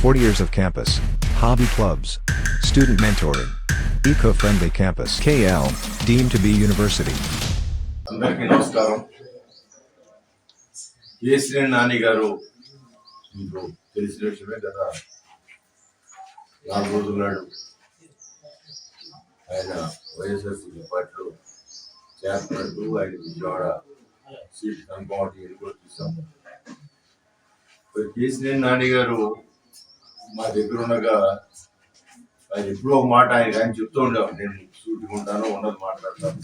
40 years of campus, hobby clubs, student mentoring, eco-friendly campus. KL, deemed to be university. అందరికీ నమస్కారం. కేసీఆర్ నాని గారు మీకు తెలిసిన విషయమే కదా. 4 రోజుల నాడు ఆయన వైఎస్ఆర్సీపీ పార్టీలో చేస్తున్నట్టు ఆయన విజయవాడ సీట్ కన్ఫర్మ్ ఎన్నికలు చూసాం. కేసీఆర్ నాని గారు మా దగ్గర ఉండగా ఆయన ఎప్పుడో ఒక మాట ఆయన చెప్తూ ఉండేవాడు, నేను సూటికుంటాను, ఉన్నది మాట్లాడతాను,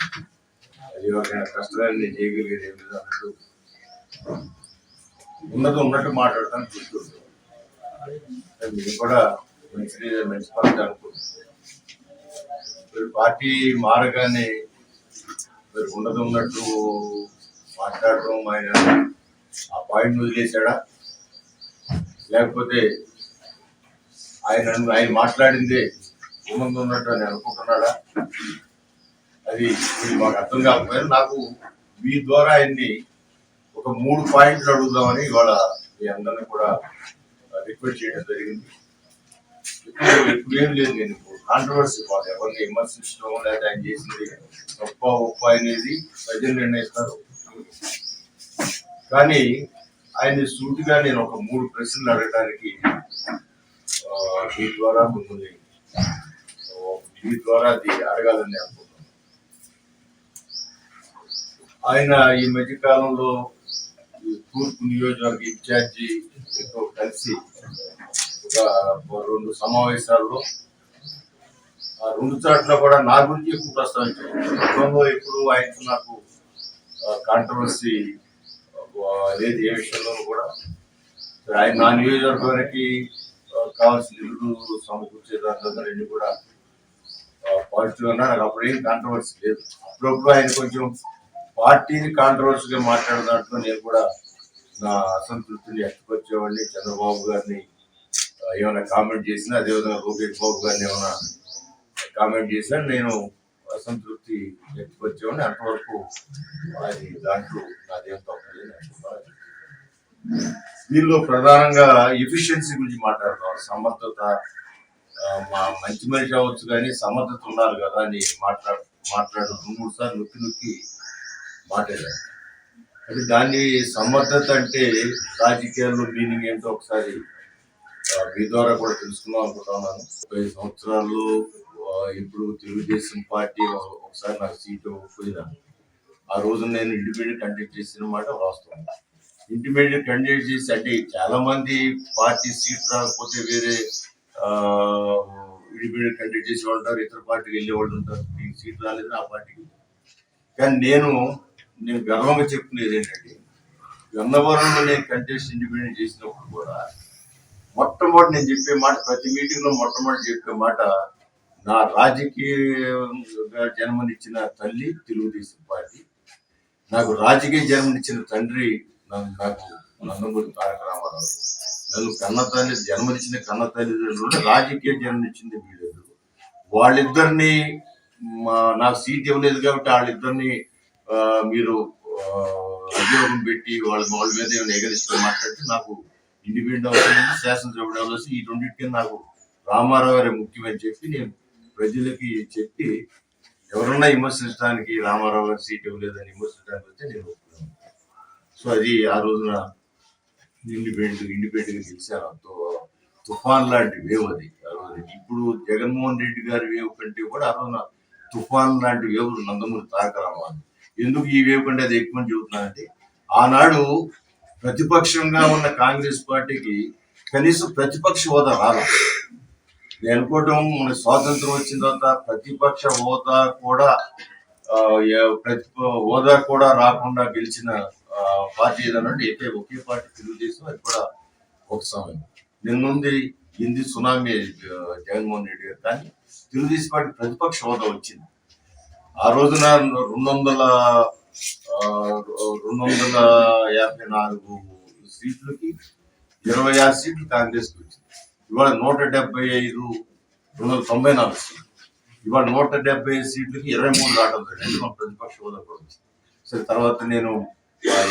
అది ఎవరికైనా కష్టాన్ని నేను చేయగలిగేది ఏమి లేదు అన్నట్టు ఉన్నట్టు మాట్లాడతాను చూస్తుంటాం. మీరు కూడా మంచి పద్ధతి అనుకుంటున్నాను. పార్టీ మారగానే ఉన్నట్టు మాట్లాడటం, ఆయన ఆ పాయింట్ వదిలేశాడా, లేకపోతే ఆయన మాట్లాడిందే ఉన్నట్టు అని అనుకుంటున్నాడా, అది మాకు అర్థం కాకపోయినా నాకు మీ ద్వారా ఆయన్ని ఒక 3 పాయింట్లు అడుగుదామని ఇవాళ మీ అందరినీ కూడా రిక్వెస్ట్ చేయడం జరిగింది. ఇప్పుడు ఏం లేదు, నేను కాంట్రవర్సీ కాదు, ఎవరిని విమర్శించడం లేదా ఆయన చేసింది గొప్ప ఒప్ప అనేది ప్రజలు నిర్ణయిస్తారు. కానీ ఆయన్ని సూటిగా నేను ఒక 3 ప్రశ్నలు అడగడానికి మీ ద్వారా మిమ్మల్ని మీ ద్వారా అది అడగాలని అనుకుంటున్నాను. ఆయన ఈ మధ్య కాలంలో తూర్పు నియోజకవర్గ ఇన్ఛార్జితో కలిసి ఒక 2 సమావేశాల్లో ఆ 2 చోట్ల కూడా నా గురించి ఎక్కువ ప్రస్తావించారు. గతంలో ఎప్పుడు ఆయనకు నాకు కాంట్రవర్సీ లేదు ఏ విషయంలోనూ కూడా. ఆయన నా నియోజకవర్గానికి కావాల్సిన నిధులు సమకూర్చే దాంట్లో కూడా పాజిటివ్ గా నాకు అప్పుడు ఏం కాంట్రవర్సీ లేదు. అప్పుడప్పుడు ఆయన కొంచెం పార్టీని కాంట్రవర్సీగా మాట్లాడే దాంట్లో నేను కూడా నా అసంతృప్తిని వ్యక్తపరిచేవాడిని. చంద్రబాబు గారిని ఏమైనా కామెంట్ చేసినా, అదేవిధంగా లోకేష్ బాబు గారిని ఏమైనా కామెంట్ చేసినా నేను అసంతృప్తి వ్యక్తపరిచేవాడిని. అంతవరకు అది దాంట్లో నాదేం తప్పలేదు. దీనిలో ప్రధానంగా ఎఫిషియన్సీ గురించి మాట్లాడతాం. సమర్థత, మా మంచి మనిషి అవ్వచ్చు కానీ సమర్థత ఉన్నారు కదా అని మాట్లాడు 2-3 సార్లు నొక్కి మాట్లాడారు. అది దాన్ని సమర్థత అంటే రాజకీయాల్లో మీనింగ్ ఏంటో ఒకసారి మీ ద్వారా కూడా తెలుసుకుందాం అనుకుంటున్నాను. 5 సంవత్సరాల్లో ఇప్పుడు తెలుగుదేశం పార్టీ ఒకసారి నాకు సీటు పోయినా, ఆ రోజు నేను ఇండిపెండెంట్ కంటెక్ట్ చేసిన మాట వాస్తవం. ఇండిపెండెంట్ కంటెక్ట్ చేసి అంటే చాలా మంది పార్టీ సీట్ రాకపోతే వేరే ఇండిపెండెంట్ కంటెక్ట్ చేసే వాళ్ళు ఉంటారు, ఇతర పార్టీకి వెళ్ళే వాళ్ళు ఉంటారు. మీకు సీట్ రాలేదు ఆ పార్టీకి. కానీ నేను గర్వంగా చెప్పుకునేది ఏంటంటే, గన్నవరంలో నేను కంటెస్ట్ ఇండిపెండెంట్ చేసినప్పుడు కూడా మొట్టమొదటి నేను చెప్పే మాట, ప్రతి మీటింగ్ లో మొట్టమొదటి చెప్పే మాట, నా రాజకీయంగా జన్మనిచ్చిన తల్లి తెలుగుదేశం పార్టీ, నాకు రాజకీయ జన్మనిచ్చిన తండ్రి నాకు నందమూరి తారక రామారావు, నన్ను కన్నతల్లి జన్మనిచ్చిన కన్న తల్లిదండ్రులు రాజకీయ జన్మనిచ్చింది వీళ్ళిద్దరు. వాళ్ళిద్దరిని నాకు సీట్ ఇవ్వలేదు కాబట్టి వాళ్ళిద్దరిని మీరు ఉద్యోగం పెట్టి వాళ్ళ మీద ఏమైనా ఎగరిస్తూ మాట్లాడితే నాకు ఇండిపెండెంట్ అవసరం, శాసనసభ్యుడు అవసరం, ఈ రెండింటికి నాకు రామారావు గారే ముఖ్యమని చెప్పి నేను ప్రజలకి చెప్పి, ఎవరన్నా విమర్శించడానికి రామారావు గారు సీట్ ఇవ్వలేదని విమర్శించడానికి వస్తే నేను ఒప్పుకున్నాను. సో అది ఆ రోజున ఇండిపెండెంట్ గా గెలిచాను. తుఫాన్ లాంటి వేవ్ అది ఆ రోజు. ఇప్పుడు జగన్మోహన్ రెడ్డి గారి వేవ్ కంటే కూడా ఆ రోజున తుఫాన్ లాంటి వేవ్ నందమూరి తారక రామారావు. ఎందుకు ఈ వేవ్ కంటే అది ఎక్కువ చెబుతున్నానంటే, ఆనాడు ప్రతిపక్షంగా ఉన్న కాంగ్రెస్ పార్టీకి కనీసం ప్రతిపక్ష హోదా రాదు. నేను అనుకోవటం, మన స్వాతంత్రం వచ్చిన తర్వాత ప్రతిపక్ష హోదా కూడా రాకుండా గెలిచిన పార్టీ ఏదనంటే ఒకే పార్టీ తెలుగుదేశం. అది కూడా ఒక సమయం నిన్నుంది హిందీ సునామీ జగన్మోహన్ రెడ్డి గారు. కానీ తెలుగుదేశం పార్టీ ప్రతిపక్ష హోదా వచ్చింది. ఆ రోజున 254 సీట్లకి 26 సీట్లు కాంగ్రెస్కి వచ్చింది. ఇవాళ 175, 294 సీట్లు. ఇవాళ 175 సీట్లకి 23 రావడం జరిగింది. మన ప్రతిపక్ష హోదా కూడా వచ్చింది. సరే, తర్వాత నేను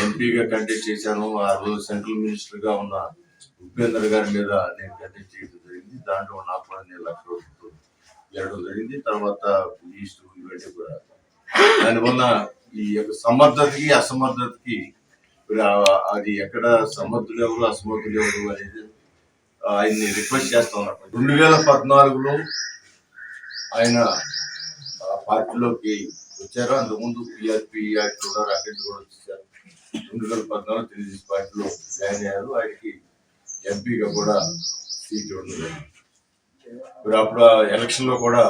ఎంపీగా కంటెస్ట్ చేశాను. ఆ రోజు సెంట్రల్ మినిస్టర్ గా ఉన్న ఉపేంద్ర గారి మీద నేను కంటెస్ట్ చేయడం జరిగింది. దాంట్లో నాకు కూడా నేను 1,00,000 రూపాయలు ఇవ్వడం జరిగింది. తర్వాత లీస్టు ఇవన్నీ కూడా దానివల్ల ఈ యొక్క సమర్థతకి అసమర్థతకి అది ఎక్కడ సమర్థులు ఎవరు అసమర్థులు ఎవరు అనేది ఆయన్ని రిక్వెస్ట్ చేస్తా ఉన్నారు. 2014లో ఆయన పార్టీలోకి వచ్చారు. అంతకుముందు పిఆర్పి యాక్ట్ కూడా రాకెట్ కూడా వచ్చేసారు. 2014 తెలుగుదేశం పార్టీలో జాయిన్ అయ్యారు. ఆయనకి ఎంపీగా కూడా సీట్ ఉండదు. మరి అప్పుడు ఎలక్షన్ లో కూడా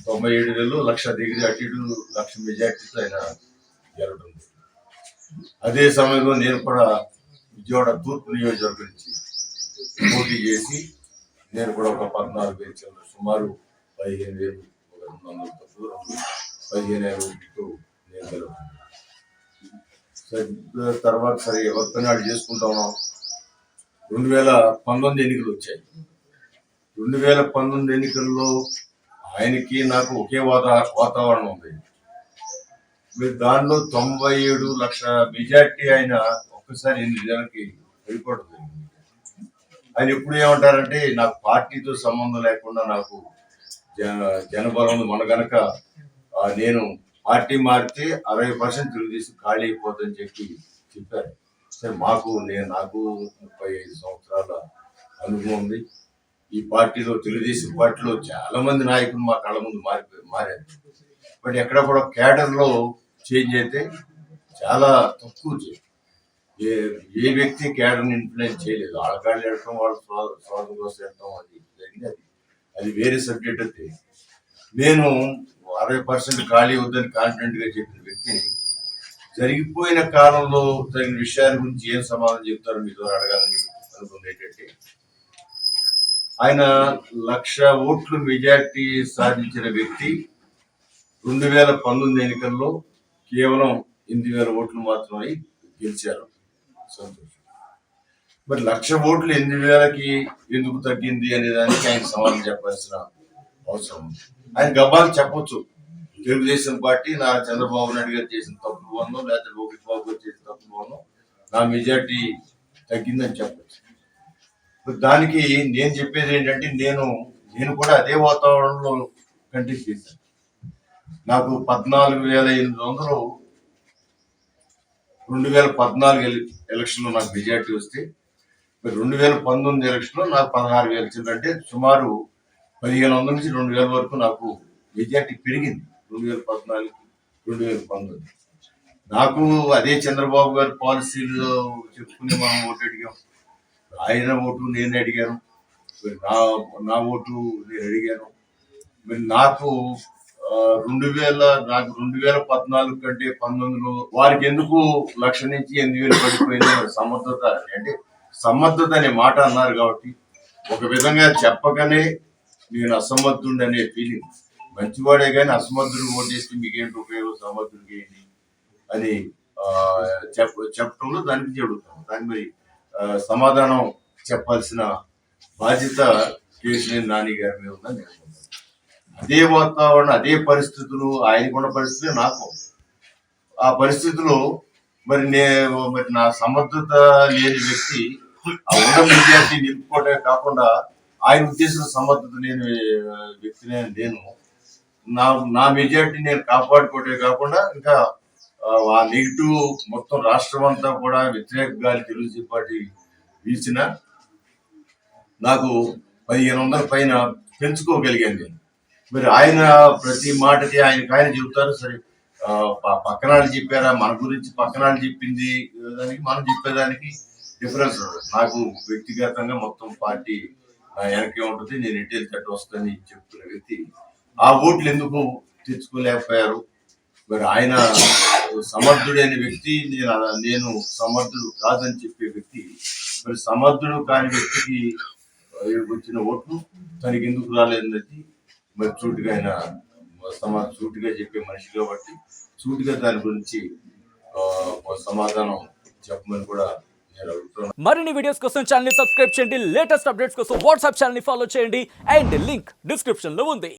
97,000 1,00,000 దిగిరి అటు ఇటు 1,00,000 మెజార్టీతో ఆయన గెలవడం. అదే సమయంలో నేను కూడా విజయవాడ తూర్పు నియోజకవర్గం నుంచి పోటీ చేసి నేను కూడా ఒక 14,000 సుమారు 15,000 15,000 నేను గెలవడం. తర్వాత సరే ఎవరిపైన వాళ్ళు చేసుకుంటా ఉన్నాం. 2019 ఎన్నికలు వచ్చాయి. 2019 ఎన్నికల్లో ఆయనకి నాకు ఒకే వాతావరణం ఉంది. మీరు దానిలో 97 లక్షల మెజార్టీ ఆయన ఒక్కసారి 8 నెలలకి వెళ్ళిపోవడం జరిగింది. ఆయన ఎప్పుడు ఏమంటారంటే నాకు పార్టీతో సంబంధం లేకుండా నాకు జనబలం మన గనక నేను పార్టీ మారితే 60% తెలుగుదేశం ఖాళీ అయిపోతుందని చెప్పారు. సరే నాకు 35 సంవత్సరాల అనుభవం ఉంది. ఈ పార్టీలో తెలుగుదేశం పార్టీలో చాలా మంది నాయకులు మా కళ్ళ ముందు మారారు. బట్ ఎక్కడ కూడా క్యాడర్ లో చేంజ్ అయితే చాలా తక్కువ. ఏ వ్యక్తి క్యాడర్ని ఇన్ఫ్లుయెన్స్ చేయలేదు. ఆడకాళ్ళు వెళ్ళటం వాళ్ళు స్వార్థం కోసం వెళ్ళటం అది జరిగింది. అది వేరే సబ్జెక్ట్. అయితే నేను 60% ఖాళీ వద్దని కాన్ఫిడెంట్ గా చెప్పిన వ్యక్తిని జరిగిపోయిన కాలంలో జరిగిన విషయాల గురించి ఏం సమాధానం చెప్తారో మీ ద్వారా అడగాలని అనుకుంది. ఏంటంటే ఆయన 1,00,000 ఓట్లు మెజార్టీ సాధించిన వ్యక్తి 2019 ఎన్నికల్లో కేవలం 8,000 ఓట్లు మాత్రమే గెలిచారు. సంతోషం. మరి 1,00,000 ఓట్లు 8,000కి ఎందుకు తగ్గింది అనే దానికి ఆయన సమాధానం చెప్పాల్సిన అవసరం ఉంది. ఆయన గబాలు చెప్పొచ్చు, తెలుగుదేశం పార్టీ నా చంద్రబాబు నాయుడు గారు చేసిన తప్పులు వల్ల లేకపోతే లోకేష్ బాబు గారు చేసిన తప్పులు వల్ల నా మెజార్టీ తగ్గిందని చెప్పచ్చు. దానికి నేను చెప్పేది ఏంటంటే నేను కూడా అదే వాతావరణంలో కంటెస్ట్ చేశాను. నాకు 14,800 2014 ఎలక్షన్ లో నాకు మెజార్టీ వస్తే 2019 ఎలక్షన్ లో నాకు 16,000 వచ్చింది. అంటే సుమారు 1,500 నుంచి 2,000 వరకు నాకు మెజార్టీ పెరిగింది 2014 2019. నాకు అదే చంద్రబాబు గారి పాలసీలు చెప్పుకునే మనం ఓటు అడిగాం. ఆయన ఓటు నేను అడిగాను, నా ఓటు నేను అడిగాను. మరి నాకు 2014 కంటే 19లో వారికి ఎందుకు 1,00,000 నుంచి 8,000 పడిపోయింది. సమర్థత అంటే సమర్థత అనే మాట అన్నారు కాబట్టి ఒక విధంగా చెప్పకనే నేను అసమర్థుడు అనే ఫీలింగ్. మంచివాడే కానీ అసమర్థుడు ఓటేస్తే మీకేంటి ఉపయోగం, సమర్థుడికి ఏంటి అని చెప్పడంలో దానికి చెడుతాం. దాని మరి సమాధానం చెప్పాల్సిన బాధ్యత కేసీఆర్ నాని గారి మీద ఉందని నేను అనుకుంటున్నాను. అదే వాతావరణం, అదే పరిస్థితులు, ఆయనకున్న పరిస్థితులే నాకు. ఆ పరిస్థితుల్లో మరి నా సమర్థత లేని వ్యక్తి ఆ ఉన్న మెజార్టీ నిలుపుకోవటమే కాకుండా ఆయన ఉద్దేశం సమర్థత లేని వ్యక్తినే నేను. నా మెజార్టీ నేను కాపాడుకోవటమే కాకుండా ఇంకా ఆ నెగిటివ్ మొత్తం రాష్ట్రం అంతా కూడా వ్యతిరేక గాలి తెలుగుదేశం పార్టీ వీచిన నాకు 1,500 పైన పెంచుకోగలిగాను నేను. మరి ఆయన ప్రతి మాటకి ఆయన చెబుతారు. సరే పక్కనాళ్ళు చెప్పారా, మన గురించి పక్కనాళ్ళు చెప్పింది దానికి మనం చెప్పేదానికి డిఫరెన్స్ ఉండదు. నాకు వ్యక్తిగతంగా మొత్తం పార్టీ నా వెనకే ఉంటుంది, నేను ఎటు తట్టు వస్తుందని చెప్తున్న వ్యక్తి ఆ ఓట్లు ఎందుకు తెచ్చుకోలేకపోయారు. మరి ఆయన సమర్థుడైన వ్యక్తి, నేను సమర్థుడు కాదని చెప్పే వ్యక్తి. మరి సమర్థుడు కాని వ్యక్తికి వచ్చిన ఓట్లు తనకి ఎందుకు రాలేదన్నది మరి సూటిగా ఆయన సూటిగా చెప్పే మనిషి కాబట్టి సూటిగా దాని గురించి సమాధానం చెప్పమని కూడా నేను అడుగుతున్నాను. మరిన్ని వీడియోస్ కోసం ఛానల్ ని సబ్స్క్రైబ్ చేయండి. లేటెస్ట్ అప్డేట్స్ కోసం వాట్సాప్ ఛానల్ ని ఫాలో చేయండి. అండ్ లింక్ డిస్క్రిప్షన్ లో ఉంది.